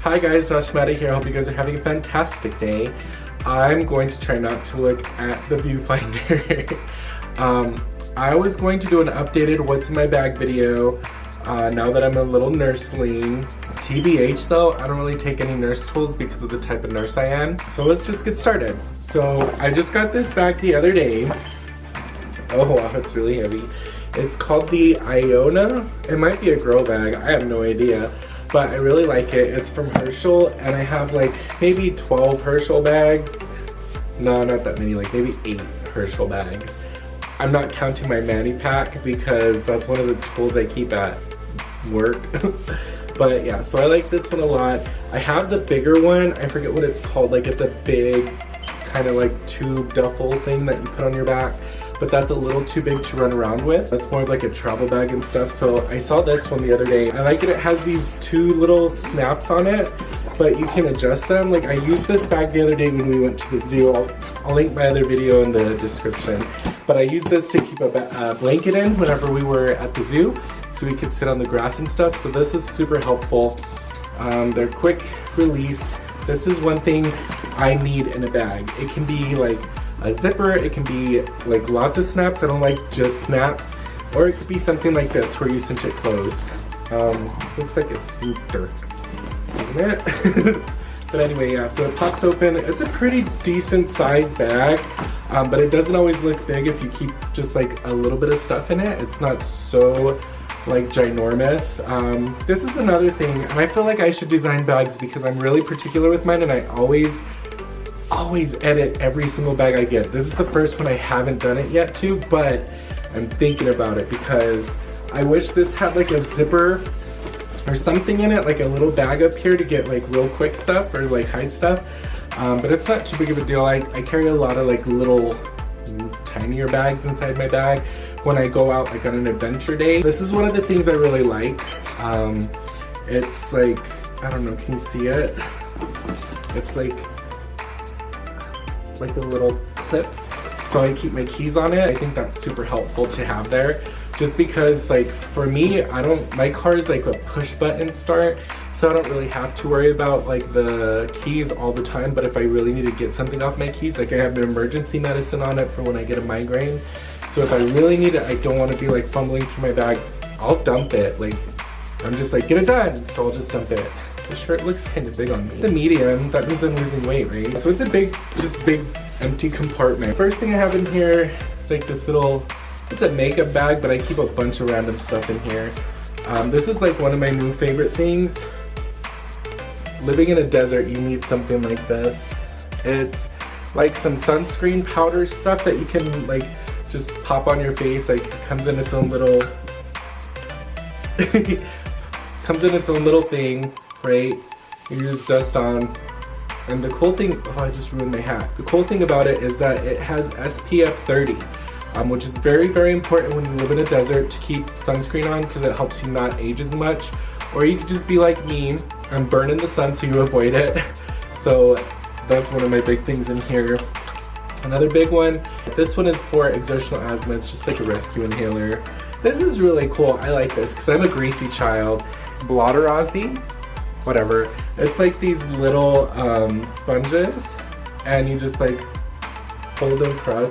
Hi guys, Josh Mata here. I hope you guys are having a fantastic day. I'm going to try not to look at the viewfinder. I was going to do an updated what's in my bag video now that I'm a little nursling. TBH though, I don't really take any nurse tools because of the type of nurse I am. So let's just get started. So I just got this bag the other day. Oh wow, it's really heavy. It's called the Iona. It might be a girl bag, I have no idea. But I really like it. It's from Herschel and I have like maybe 12 Herschel bags. No, not that many, like maybe 8 Herschel bags. I'm not counting my mani pack because that's one of the tools I keep at work. But yeah, so I like this one a lot. I have the bigger one, I forget what it's called, like it's a big kind of like tube duffel thing that you put on your back. But that's a little too big to run around with. That's more of like a travel bag and stuff. So I saw this one the other day. I like it. It has these 2 little snaps on it, but you can adjust them. Like I used this bag the other day when we went to the zoo. I'll link my other video in the description. But I used this to keep a blanket in whenever we were at the zoo, so we could sit on the grass and stuff. So this is super helpful. They're quick release. This is one thing I need in a bag. It can be like a zipper, it can be like lots of snaps. I don't like just snaps. Or it could be something like this where you cinch it closed. Looks like a sneaker, isn't it? But anyway, yeah, so it pops open. It's a pretty decent sized bag, but it doesn't always look big if you keep just like a little bit of stuff in it. It's not so like ginormous. This is another thing, and I feel like I should design bags because I'm really particular with mine and I always edit every single bag I get. This is the first one I haven't done it yet to, but I'm thinking about it because I wish this had like a zipper or something in it, like a little bag up here to get like real quick stuff or like hide stuff. But it's not too big of a deal. I carry a lot of like little tinier bags inside my bag when I go out like on an adventure day. This is one of the things I really like. It's like, I don't know, can you see it? It's like a little clip, so I keep my keys on it. I think that's super helpful to have there, just because like for me, my car is like a push button start, so I don't really have to worry about like the keys all the time. But if I really need to get something off my keys, like I have an emergency medicine on it for when I get a migraine, so if I really need it, I don't want to be like fumbling through my bag. I'll dump it. Like I'm just like, get it done, so I'll just dump it. The shirt looks kind of big on me. The medium, that means I'm losing weight, right? So it's a big empty compartment. First thing I have in here is like this little, it's a makeup bag, but I keep a bunch of random stuff in here. This is like one of my new favorite things. Living in a desert, you need something like this. It's like some sunscreen powder stuff that you can like just pop on your face. Like it comes in its own little, comes in its own little thing. Right? You just dust on. And the cool thing, oh, I just ruined my hat. The cool thing about it is that it has SPF 30, which is very, very important when you live in a desert to keep sunscreen on because it helps you not age as much. Or you could just be like me and burn in the sun so you avoid it. So that's one of my big things in here. Another big one, this one is for exertional asthma. It's just like a rescue inhaler. This is really cool. I like this because I'm a greasy child. Blotterazzi. Whatever. It's like these little sponges, and you just like hold and press,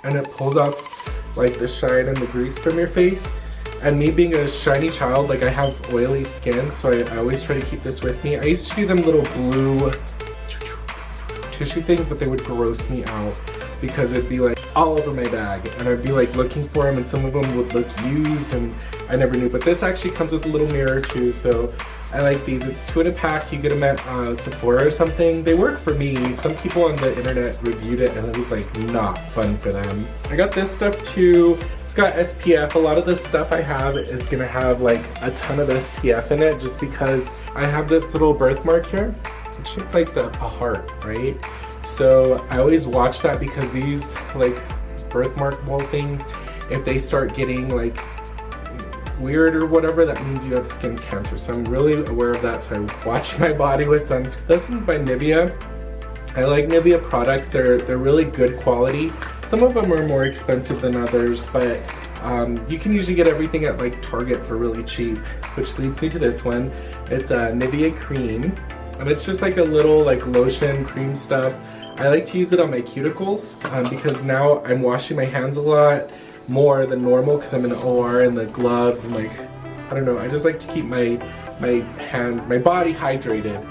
and it pulls off like the shine and the grease from your face. And me being a shiny child, like I have oily skin, so I always try to keep this with me. I used to do them little blue tissue things, but they would gross me out because it'd be like all over my bag, and I'd be like looking for them, and some of them would look used, and I never knew. But this actually comes with a little mirror too, so I like these. It's 2 in a pack. You get them at Sephora or something. They work for me. Some people on the internet reviewed it and it was like not fun for them. I got this stuff too. It's got SPF. A lot of the stuff I have is gonna have like a ton of SPF in it just because I have this little birthmark here. It's shaped like a heart, right? So I always watch that because these like birthmark mole things, if they start getting like weird or whatever, that means you have skin cancer. So I'm really aware of that, so I watch my body with sunscreen. This one's by Nivea. I like Nivea products. They're really good quality. Some of them are more expensive than others, but You can usually get everything at like Target for really cheap, which leads me to this one. It's a Nivea Cream, and it's just like a little like lotion cream stuff. I like to use it on my cuticles because now I'm washing my hands a lot more than normal because I'm in an OR and the gloves and like, I don't know, I just like to keep my body hydrated.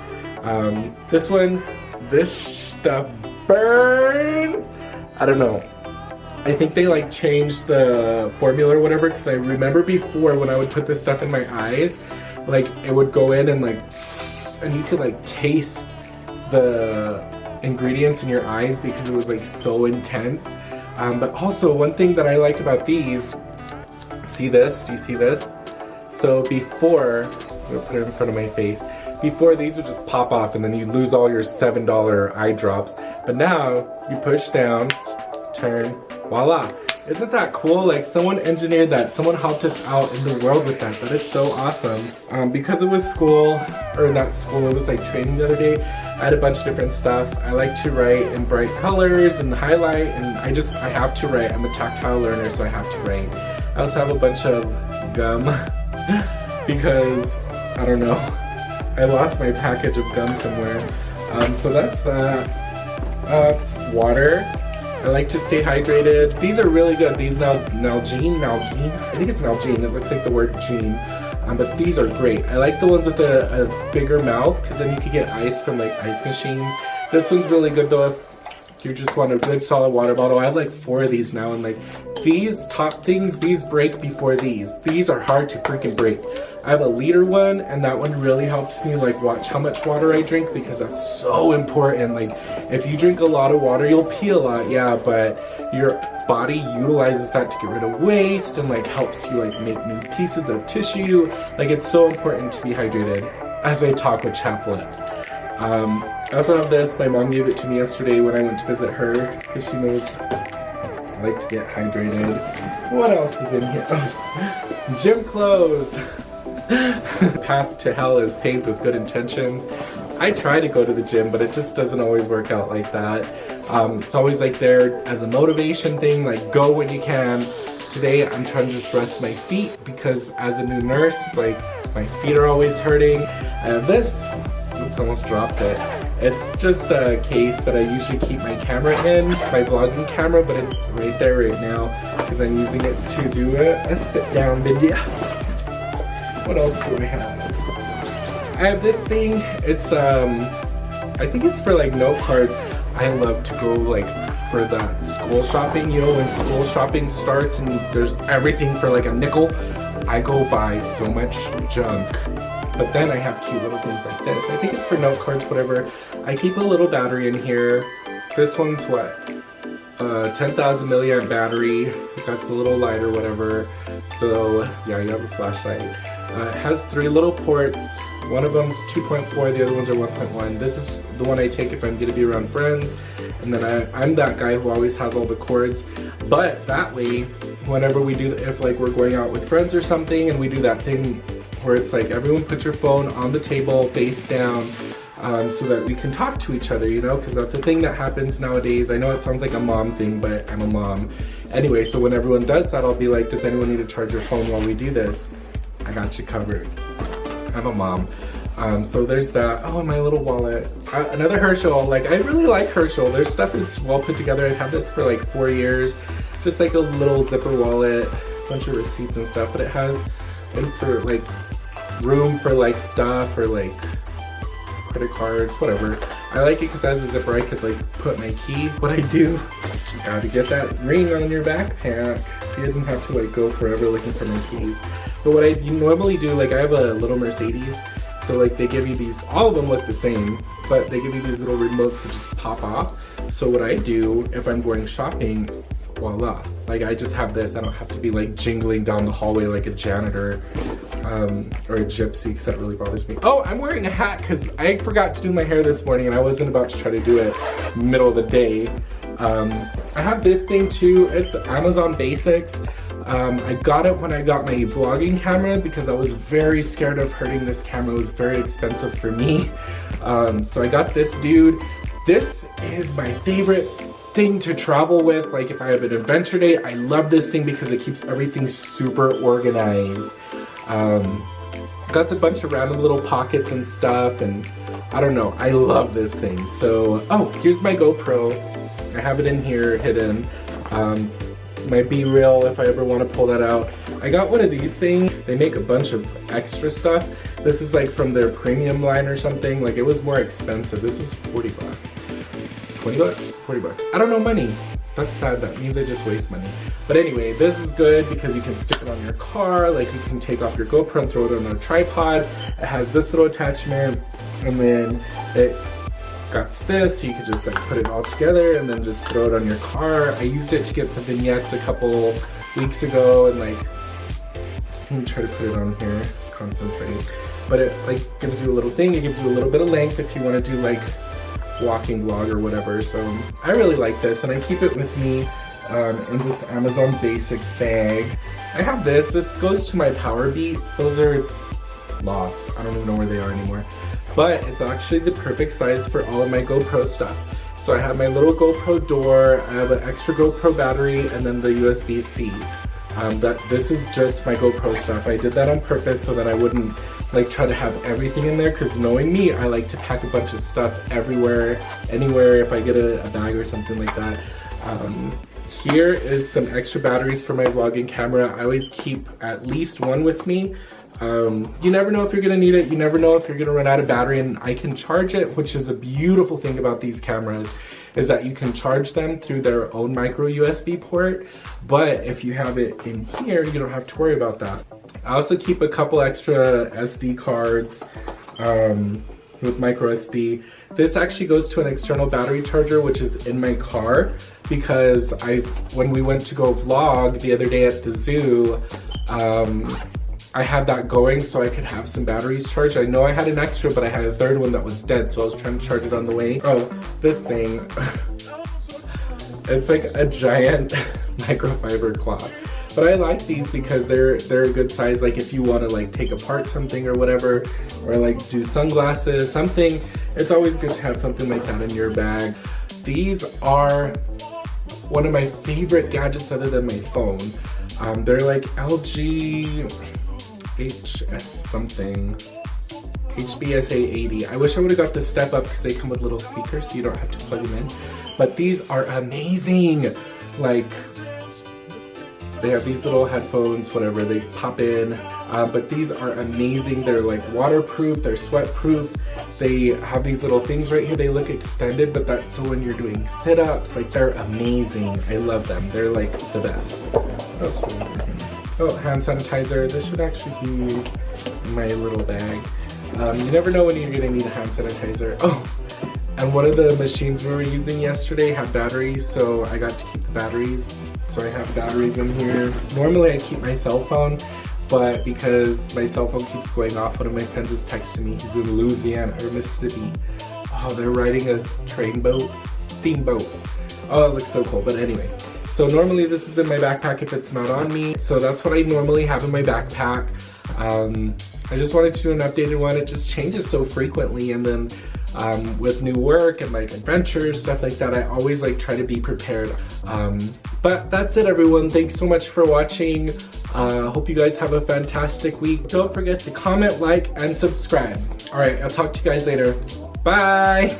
This stuff burns. I don't know. I think they like changed the formula or whatever, because I remember before when I would put this stuff in my eyes, like it would go in and like, and you could like taste the ingredients in your eyes because it was like so intense. But also one thing that I like about these, see this? Do you see this? So before, I'm gonna put it in front of my face. Before, these would just pop off and then you lose all your $7 eye drops. But now you push down, turn, voila. Isn't that cool? Like someone engineered that. Someone helped us out in the world with that. That is so awesome. Because it was school, or not school, it was like training the other day. I had a bunch of different stuff. I like to write in bright colors and highlight, and I have to write. I'm a tactile learner, so I have to write. I also have a bunch of gum because, I don't know, I lost my package of gum somewhere. So that's that. Water. I like to stay hydrated. These are really good. These Nalgene, I think it's Nalgene. It looks like the word gene. But these are great. I like the ones with a bigger mouth because then you can get ice from like ice machines. This one's really good though if you just want a good solid water bottle. I have like 4 of these now, and like these top things, these break before these. These are hard to freaking break. I have a liter one, and that one really helps me like watch how much water I drink because that's so important. Like if you drink a lot of water, you'll pee a lot, yeah, but your body utilizes that to get rid of waste and like helps you like make new pieces of tissue. Like it's so important to be hydrated as I talk with chapped lips. I also have this. My mom gave it to me yesterday when I went to visit her because she knows I like to get hydrated. What else is in here? Oh, gym clothes. Path to hell is paved with good intentions. I try to go to the gym, but it just doesn't always work out like that. It's always like there as a motivation thing, like go when you can. Today I'm trying to just rest my feet because as a new nurse, like my feet are always hurting. I have this, oops, almost dropped it. It's just a case that I usually keep my camera in, my vlogging camera, but it's right there right now because I'm using it to do a sit down video. What else do I have? I have this thing. It's I think it's for like note cards. I love to go like for that school shopping, you know, when school shopping starts and there's everything for like a nickel. I go buy so much junk. But then I have cute little things like this. I think it's for note cards, whatever. I keep a little battery in here. This one's what? 10,000 milliamp battery. That's a little light or whatever. So yeah, you have a flashlight. It has 3 little ports. One of them's 2.4, the other ones are 1.1. This is the one I take if I'm gonna be around friends. And then I'm that guy who always has all the cords. But that way, whenever we do, if like we're going out with friends or something and we do that thing where it's like everyone put your phone on the table face down so that we can talk to each other, you know, because that's a thing that happens nowadays. I know it sounds like a mom thing, but I'm a mom. Anyway, so when everyone does that, I'll be like, does anyone need to charge your phone while we do this? I got you covered. I'm a mom. So there's that. Oh, my little wallet. Another Herschel. Like, I really like Herschel. Their stuff is well put together. I've had this for like 4 years. Just like a little zipper wallet, a bunch of receipts and stuff, but it has for like room for like stuff or like credit cards, whatever. I like it because as a zipper I could like put my key. What I do, gotta get that ring on your backpack. So you didn't have to like go forever looking for my keys. But what I normally do, like I have a little Mercedes, so like they give you these, all of them look the same, but they give you these little remotes that just pop off. So what I do if I'm going shopping, voila. Like I just have this, I don't have to be like jingling down the hallway like a janitor or a gypsy because that really bothers me. Oh, I'm wearing a hat because I forgot to do my hair this morning and I wasn't about to try to do it middle of the day. I have this thing too, it's Amazon Basics. I got it when I got my vlogging camera because I was very scared of hurting this camera. It was very expensive for me. So I got this dude. This is my favorite thing to travel with. Like if I have an adventure day, I love this thing because it keeps everything super organized. Got a bunch of random little pockets and stuff, and I don't know, I love this thing. So, oh, here's my GoPro. I have it in here hidden. My B-reel if I ever want to pull that out. I got one of these things. They make a bunch of extra stuff. This is like from their premium line or something. Like it was more expensive. This was 40 bucks. 20 bucks? 40 bucks. I don't know money. That's sad. That means I just waste money. But anyway, this is good because you can stick it on your car. Like you can take off your GoPro and throw it on a tripod. It has this little attachment, and then it got this, so you could just like put it all together and then just throw it on your car. I used it to get some vignettes a couple weeks ago, and like, let me try to put it on here, concentrate. But it like gives you a little thing. It gives you a little bit of length if you want to do like walking vlog or whatever. So I really like this, and I keep it with me in this Amazon Basics bag. I have this. This goes to my power beats. Those are lost. I don't even know where they are anymore. But it's actually the perfect size for all of my GoPro stuff. So I have my little GoPro door, I have an extra GoPro battery, and then the USB-C. This is just my GoPro stuff. I did that on purpose so that I wouldn't like try to have everything in there, because knowing me, I like to pack a bunch of stuff everywhere, anywhere if I get a bag or something like that. Here is some extra batteries for my vlogging camera. I always keep at least one with me. You never know if you're gonna need it. You never know if you're gonna run out of battery, and I can charge it, which is a beautiful thing about these cameras, is that you can charge them through their own micro USB port. But if you have it in here, you don't have to worry about that. I also keep a couple extra SD cards with micro SD. This actually goes to an external battery charger, which is in my car, because when we went to go vlog the other day at the zoo, I had that going so I could have some batteries charged. I know I had an extra, but I had a third one that was dead, so I was trying to charge it on the way. Oh, this thing. It's like a giant microfiber cloth. But I like these because they're a good size, like if you want to like take apart something or whatever, or like do sunglasses, something. It's always good to have something like that in your bag. These are one of my favorite gadgets other than my phone. They're like LG HS something, HBSA 80. I wish I would have got the step up because they come with little speakers so you don't have to plug them in. But these are amazing. Like, they have these little headphones, whatever, they pop in. But these are amazing. They're like waterproof, they're sweat proof. They have these little things right here. They look extended, but that's so when you're doing sit-ups, like they're amazing. I love them. They're like the best. What else do we have here? Oh, hand sanitizer. This should actually be in my little bag. You never know when you're gonna need a hand sanitizer. Oh, and one of the machines we were using yesterday had batteries, so I got to keep the batteries. So I have batteries in here. Normally I keep my cell phone, but because my cell phone keeps going off, one of my friends is texting me. He's in Louisiana or Mississippi. Oh, they're riding a steamboat. Oh, it looks so cool, but anyway. So normally this is in my backpack if it's not on me. So that's what I normally have in my backpack. I just wanted to do an updated one. It just changes so frequently, and then with new work and like adventures, stuff like that, I always like try to be prepared. But that's it, everyone. Thanks so much for watching. Hope you guys have a fantastic week. Don't forget to comment, like, and subscribe. All right, I'll talk to you guys later. Bye.